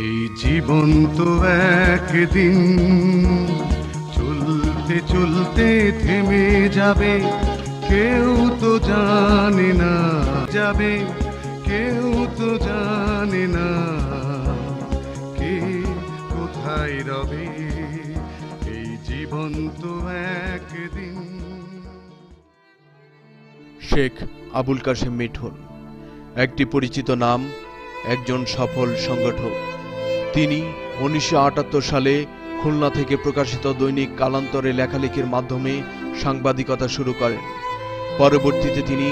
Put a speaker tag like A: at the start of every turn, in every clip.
A: এই জীবন তো একদিন চলতে চলতে থেমে যাবে, কেউ তো জানে না যাবে, কেউ তো জানে না কে কোথায় রবে। এই জীবন তো একদিন।
B: শেখ আবুল কাশেম মিঠুন একটি পরিচিত নাম, একজন সফল সংগঠক। তিনি 1978 সালে খুলনা থেকে প্রকাশিত দৈনিক কালান্তরে লেখালেখির মাধ্যমে সাংবাদিকতা শুরু করেন। পরবর্তীতে তিনি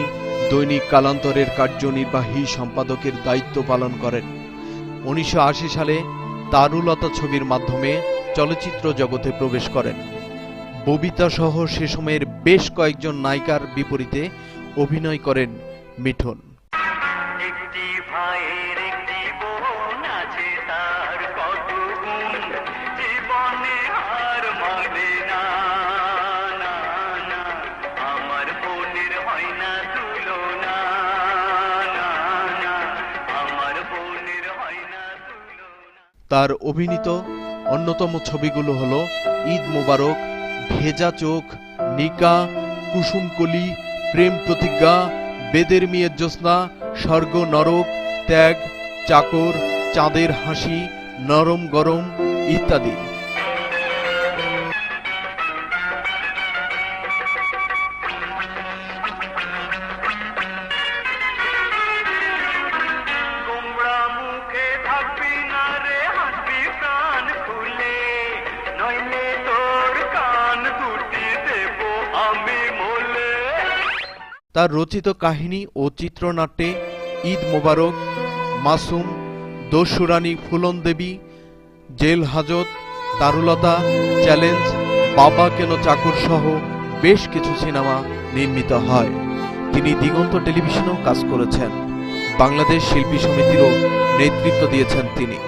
B: দৈনিক কালান্তরের কার্যনির্বাহী সম্পাদকের দায়িত্ব পালন করেন। 1980 সালে তারুলতা ছবির মাধ্যমে চলচ্চিত্র জগতে প্রবেশ করেন। ববিতা সহ সে সময়ের বেশ কয়েকজন নায়িকার বিপরীতে অভিনয় করেন মিঠুন। তার অভিনীত অন্যতম ছবিগুলো হলো ঈদ মোবারক, ভেজা চোখ, নিকা, কুসুমকলি, প্রেম প্রতিজ্ঞা, বেদের মেয়ে জ্যোৎস্না, স্বর্গ নরক, ত্যাগ, চাকর, চাঁদের হাসি, নরম গরম ইত্যাদি। তার রচিত কাহিনী ও চিত্রনাট্যে ঈদ মোবারক, মাসুম, দস্যুরানী ফুলন দেবী, জেল হাজত, তারুলতা, চ্যালেঞ্জ, বাবা কেন চাকর সহ বেশ কিছু সিনেমা নির্মিত হয়। তিনি দিগন্ত টেলিভিশনেও কাজ করেছেন। বাংলাদেশ শিল্পী সমিতিরও নেতৃত্ব দিয়েছেন তিনি।